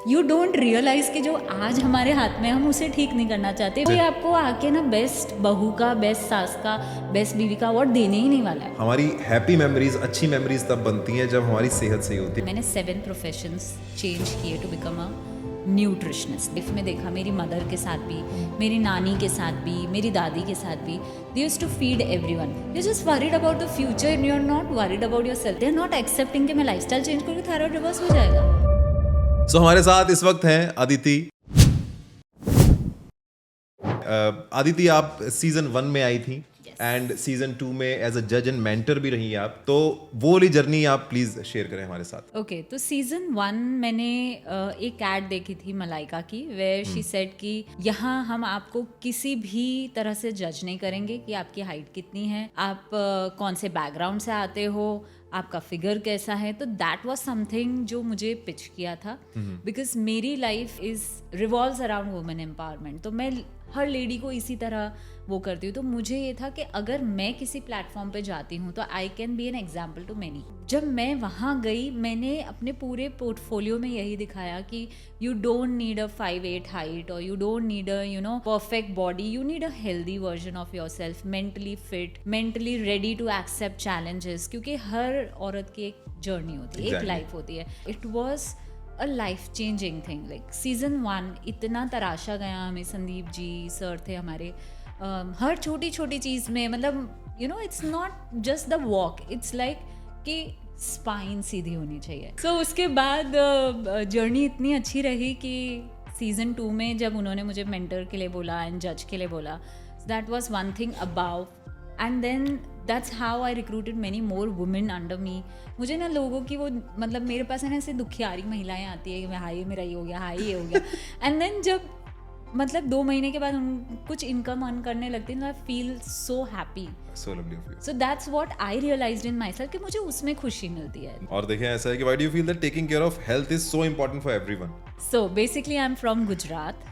You don't realise कि जो आज हमारे हाथ में हम उसे ठीक नहीं करना चाहते। कोई आपको आके ना बेस्ट बहू का, बेस्ट सास का, बेस्ट बीवी का अवार्ड देने ही नहीं वाला है। हमारी हैप्पी मेमोरीज, अच्छी मेमोरीज तब बनती हैं जब हमारी सेहत सही होती है। मैंने 7 प्रोफेशंस चेंज किए to become a nutritionist. Life में देखा मेरी मदर के साथ भी, मेरी नानी के साथ भी, मेरी दादी के साथ भी, they used to feed everyone. They just worried about the future and you are not worried about yourself. They are not accepting कि मैं लाइफस्टाइल चेंज करूँगी, थायराइड रिवर्स हो जाएगा। सो हमारे साथ इस वक्त हैं अदिति। अदिति, आप सीजन 1 में आई थी एंड सीजन 2 में एज अ जज एंड मेंटर भी रही आप, तो वो वाली जर्नी आप प्लीज शेयर करें हमारे साथ। ओके, तो सीजन 1 मैंने एक एड देखी थी मलाइका की, वेयर शी सेड कि यहाँ हम आपको किसी भी तरह से जज नहीं करेंगे कि आपकी हाइट कितनी है, आप कौन से बैकग्राउंड से आते हो, आपका फिगर कैसा है। तो दैट वाज समथिंग जो मुझे पिच किया था, बिकॉज मेरी life is revolves around women empowerment. तो मैं हर लेडी को इसी तरह वो करती हूँ। तो मुझे ये था कि अगर मैं किसी प्लेटफॉर्म पे जाती हूँ तो I can be an example to many. जब मैं वहाँ गई, मैंने अपने पूरे पोर्टफोलियो में यही दिखाया कि you don't need a 5'8" height और you don't need a perfect body, you need a healthy version of yourself, mentally fit, mentally ready to accept challenges, क्योंकि हर औरत की एक जर्नी होती है, एक लाइफ होती है। It was a life changing thing. Like season 1 इतना तराशा गया हमें, संदीप जी सर थे हमारे, हर छोटी छोटी चीज़ में, मतलब it's not just the walk, it's like कि स्पाइन सीधी होनी चाहिए। सो उसके बाद जर्नी इतनी अच्छी रही कि सीजन 2 में जब उन्होंने मुझे मेंटर के लिए बोला एंड जज के लिए बोला, that was one thing about, and then that's how I recruited many more women under me. मुझे ना लोगों की वो, मतलब मेरे पास है ना ऐसे दुखियारी महिलाएं आती है कि हाई मेरा ये हो गया, हाई ये हो गया, एंड देन जब मतलब 2 महीने के बाद हम कुछ इनकम अर्न करने लगते हैं, I feel so happy. So that's what I realised in my self कि मुझे उसमें खुशी मिलती है। और देखिए ऐसा है कि why do you feel that taking care of health is so important for everyone? So basically I am from Gujarat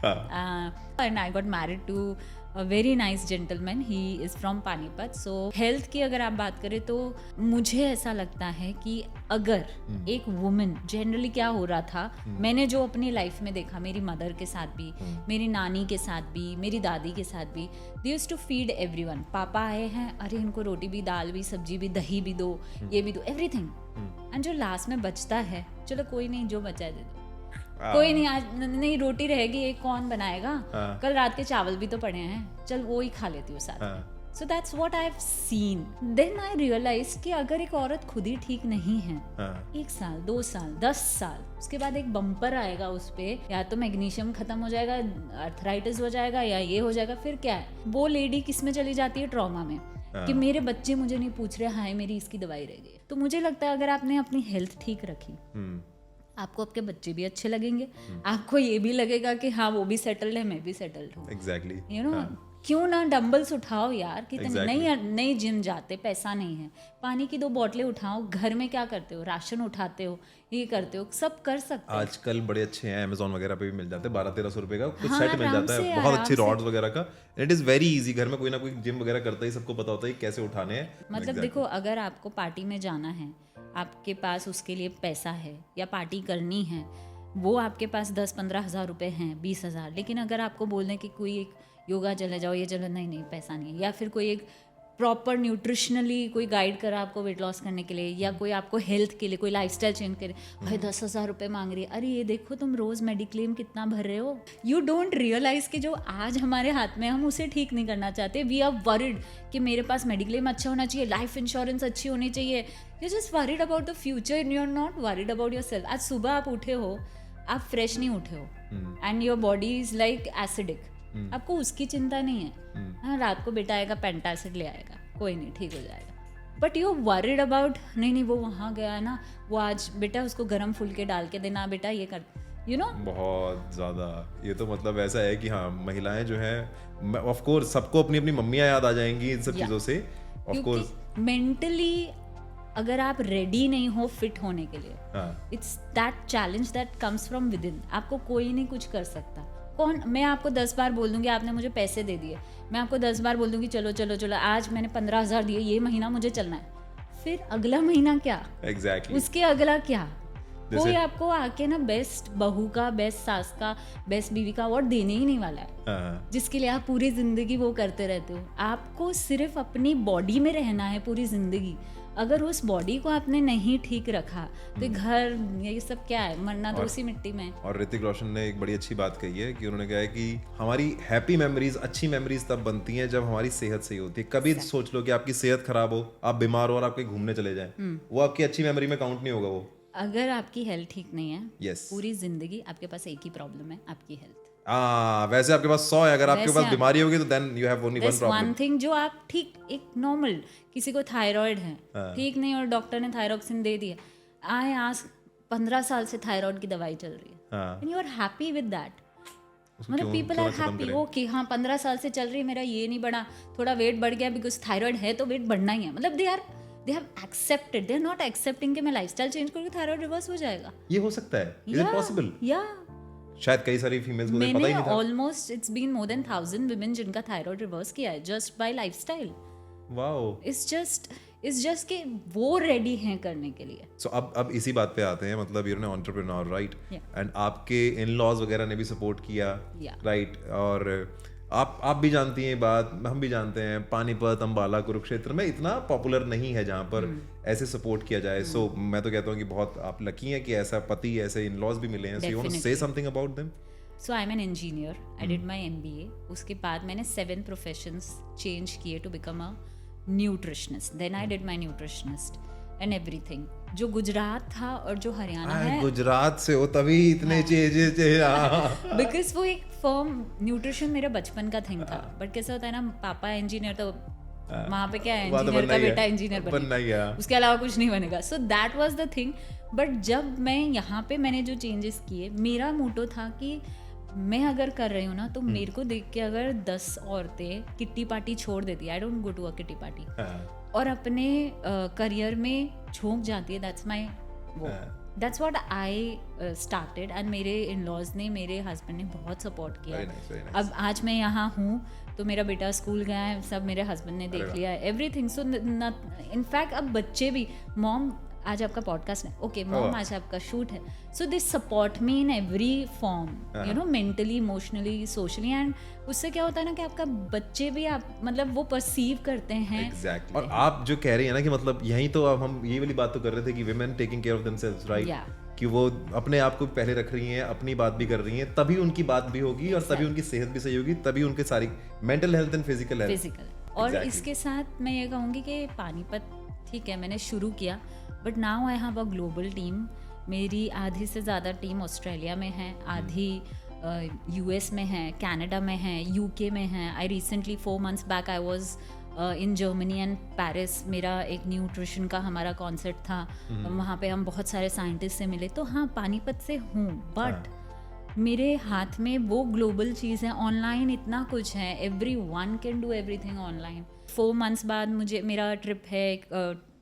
and I got married to a very nice gentleman, he is from Panipat. so health की अगर आप बात करें तो मुझे ऐसा लगता है कि अगर एक वुमेन, जनरली क्या हो रहा था, मैंने जो अपनी लाइफ में देखा, मेरी मदर के साथ भी, मेरी नानी के साथ भी, मेरी दादी के साथ भी, they used to feed everyone। पापा आए हैं, अरे इनको रोटी भी, दाल भी, सब्जी भी, दही भी दो, ये भी दो, एवरीथिंग। एंड जो लास्ट में बचता है, चलो कोई नहीं, जो बचा है दे दो, कोई नहीं, आज नहीं रोटी रहेगी, एक कौन बनाएगा, कल रात के चावल भी तो पड़े हैं, चल वो ही खा लेती हूँ साथ। So that's what I have seen. Then I realise कि अगर एक औरत खुद ही ठीक नहीं है, 1 साल, 2 साल, 10 साल, उसके बाद एक बम्पर आएगा उस पे, या तो मैग्नीशियम खत्म हो जाएगा, अर्थराइटिस हो जाएगा, या ये हो जाएगा, फिर क्या है, वो लेडी किस में चली जाती है, ट्रॉमा में, कि मेरे बच्चे मुझे नहीं पूछ रहे, हाय मेरी इसकी दवाई रह गई। तो मुझे लगता है अगर आपने अपनी हेल्थ ठीक रखी, आपको आपके बच्चे भी अच्छे लगेंगे, आपको ये भी लगेगा कि हाँ वो भी सेटल्ड है, मैं भी सेटल्ड हूँ। एग्जैक्टली, क्यों ना डंबल्स उठाओ यार, कितने नहीं जिम जाते, पैसा नहीं है, पानी की 2 बोतलें उठाओ, घर में क्या करते हो, राशन उठाते हो, ये करते हो, सब कर सकते हो। आजकल बड़े अच्छे हैं, अमेज़न वगैरह पे भी मिल जाते हैं, 1200-1300 रुपए का कुछ सेट मिल जाता है, बहुत अच्छी रॉड्स वगैरह का। इट इज वेरी इजी, घर में कोई ना कोई जिम वगैरह करता ही, सबको पता होता है कैसे उठाने हैं। मतलब देखो, अगर आपको पार्टी में जाना है, आपके पास उसके लिए पैसा है, या पार्टी करनी है, वो आपके पास 10-15 हज़ार रुपये हैं, 20 हज़ार, लेकिन अगर आपको बोल दें कि कोई एक योगा चले जाओ, ये चलो, नहीं पैसा नहीं है, या फिर कोई एक प्रॉपर न्यूट्रिशनली कोई गाइड करा आपको वेट लॉस करने के लिए, या कोई आपको हेल्थ के लिए कोई लाइफस्टाइल चेंज करे, भाई 10,000 रुपये मांग रही है, अरे ये देखो तुम रोज मेडिक्लेम कितना भर रहे हो। यू डोंट रियलाइज कि जो आज हमारे हाथ में, हम उसे ठीक नहीं करना चाहते। वी आर वरिड कि मेरे पास मेडिक्लेम अच्छा होना चाहिए, लाइफ इंश्योरेंस अच्छी होनी चाहिए, you just worried about the future and you are not worried about your self. आज सुबह आप उठे हो, आप फ्रेश नहीं उठे हो, and your body is like acidic, आपको उसकी चिंता नहीं है। हाँ, रात को बेटा आएगा, पेंटासिड ले आएगा, कोई नहीं, ठीक हो जाएगा, बट यू वरिड अबाउट, नहीं वो वहाँ गया है ना, वो आज बेटा उसको गरम फुलके डाल के देना, बेटा ये कर, बहुत ज़्यादा। ये तो मतलब ऐसा है कि हाँ, महिलाएं जो हैं, ऑफ कोर्स सबको अपनी अपनी मम्मियाँ याद आ जाएंगी इन सब चीज़ों से, ऑफ कोर्स। मेंटली अगर आप रेडी नहीं हो फिट होने के लिए, it's that challenge that comes from with in. आपको कोई नहीं कुछ कर सकता। कौन, मैं आपको 10 बार बोल दूंगी, आपने मुझे पैसे दे दिए, मैं आपको 10 बार बोल दूंगी चलो चलो चलो, आज मैंने 15,000 दिए, ये महीना मुझे चलना है, फिर अगला महीना क्या, Exactly. उसके अगला क्या, कोई आपको आके ना बेस्ट बहू का, बेस्ट सास का, बेस्ट बीवी का अवार्ड देने ही नहीं वाला है, जिसके लिए आप पूरी जिंदगी वो करते रहते हो। आपको सिर्फ अपनी बॉडी में रहना है पूरी जिंदगी। अगर उस बॉडी को आपने नहीं ठीक रखा तो घर ये सब क्या है, मरना तो उसी मिट्टी में। और ऋतिक रोशन ने एक बड़ी अच्छी बात कही है कि उन्होंने कहा है कि हमारी हैप्पी मेमोरीज, अच्छी मेमोरीज तब बनती हैं जब हमारी सेहत सही होती है। कभी सोच लो कि आपकी सेहत खराब हो, आप बीमार हो और आप कहीं घूमने चले जाएं, वो आपकी अच्छी मेमोरी में काउंट नहीं होगा वो। अगर आपकी हेल्थ ठीक नहीं है, यस, पूरी जिंदगी आपके पास एक ही प्रॉब्लम है, आपकी हेल्थ। वैसे आपके पास 100 है, अगर आपके पास बीमारी होगी तो then you have only one problem. One thing जो आप ठीक, एक नॉर्मल किसी को थायराइड है, ठीक नहीं, और डॉक्टर ने थायरोक्सिन दे दिया, आई आज 15 साल से थायराइड की दवाई चल रही है and you are happy with that. मतलब पीपल आर हैप्पी, ओके हाँ 15 साल से चल रही है, मेरा ये नहीं बढ़ा, थोड़ा वेट बढ़ गया बिकॉज थायराइड है तो वेट बढ़ना ही है। मतलब they have accepted, they are not accepting कि मैं लाइफस्टाइल चेंज करूंगी थायराइड रिवर्स हो जाएगा। ये हो सकता है, इज इट पॉसिबल? या शायद कई सारी फीमेल्स को पता ही नहीं था। Almost it's been more than 1000 women जिनका थायराइड रिवर्स किया है just by lifestyle. Wow, it's just कि वो रेडी हैं करने के लिए। सो अब इसी बात पे आते हैं, मतलब you know entrepreneur right, and आपके इन-लॉज वगैरह ने भी सपोर्ट किया राइट, और आप भी जानती हैं बात, हम भी जानते हैं, पानीपत, अंबाला, कुरुक्षेत्र में इतना पॉपुलर नहीं है जहाँ पर ऐसे सपोर्ट किया जाए। सो मैं तो कहता हूँ कि बहुत आप लकी हैं कि ऐसा पति, ऐसे इन-लॉज भी मिले हैं। So you want to say something about them? So I am an engineer, I did my MBA। उसके बाद मैंने 7 प्रोफेशंस चेंज किए to become a nutritionist. Then I did my nutritionist and everything. जो गुजरात था और जो हरियाणा है, गुजरात से हो तभी इतने चेंजेस। बिकॉज वो एक फर्म, न्यूट्रिशन मेरा बचपन का थिंग था, बट कैसा होता है ना, पापा इंजीनियर तो वहाँ पे क्या है, इंजीनियर का बेटा इंजीनियर बनेगा, उसके अलावा कुछ नहीं बनेगा। So that was the thing. But जब मैं यहाँ पे मैंने जो चेंजेस किए, मेरा मोटो था कि मैं अगर कर रही हूँ ना तो मेरे को देख के अगर 10 औरतें किट्टी पार्टी छोड़ देती है, I don't go to a kitty party, और अपने करियर में झोंक जाती है, that's what I started. And मेरे इन-लॉज ने, मेरे हस्बैंड ने बहुत सपोर्ट किया। very nice. अब आज मैं यहाँ हूँ तो मेरा बेटा स्कूल गया है, सब मेरे हस्बैंड ने देख लिया है, एवरीथिंग। सो इनफैक्ट अब बच्चे भी, मॉम आज आपका पॉडकास्ट है, ओके मॉम आज आपका शूट है, so they support me in every form, you know, mentally, emotionally, socially. And उससे क्या होता है ना कि आपका बच्चे भी आप मतलब वो परसीव करते हैं। Exactly. और आप जो कह रही है ना कि मतलब यही तो अब हम ये वाली बात तो कर रहे थे कि women taking care of themselves, right? कि वो अपने आप को पहले रख रही हैं, अपनी बात भी कर रही हैं, तभी उनकी बात भी होगी और तभी उनकी सेहत भी सही होगी, तभी उनकी सारी mental health and physical health. और इसके साथ मैं ये कहूँगी कि पानीपत, ठीक है मैंने शुरू किया, but now I have a global team. मेरी आधी से ज़्यादा टीम ऑस्ट्रेलिया में है, आधी US में है, कनाडा में है, UK में है। I recently 4 months back I was in Germany and Paris. मेरा एक न्यूट्रिशन का हमारा कॉन्सर्ट था, वहाँ पे हम बहुत सारे साइंटिस्ट से मिले। तो हाँ, पानीपत से हूँ, बट मेरे हाथ में वो ग्लोबल चीज़ है। ऑनलाइन इतना कुछ है, everyone can do everything online. 4 months बाद मुझे मेरा ट्रिप है,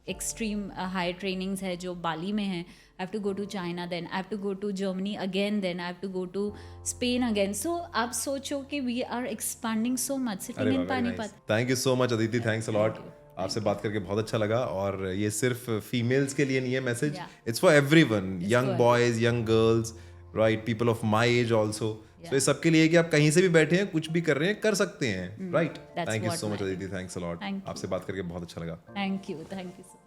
एक्सट्रीम हाई ट्रेनिंग्स है जो बाली में है। I have to go to China, then I have to go to Germany again, then I have to go to Spain again. So आप सोचो कि we are expanding so much sitting in Panipat. Thank you so much Aditi, thanks a lot. आपसे बात करके बहुत अच्छा लगा। और ये सिर्फ फीमेल्स के लिए नहीं है message, it's for everyone, young boys, young girls, right, people of my age also. तो ये सबके लिए कि आप कहीं से भी बैठे हैं, कुछ भी कर रहे हैं, कर सकते हैं, right. Thank you so much Aditi, thanks a lot. आपसे बात करके बहुत अच्छा लगा। Thank you so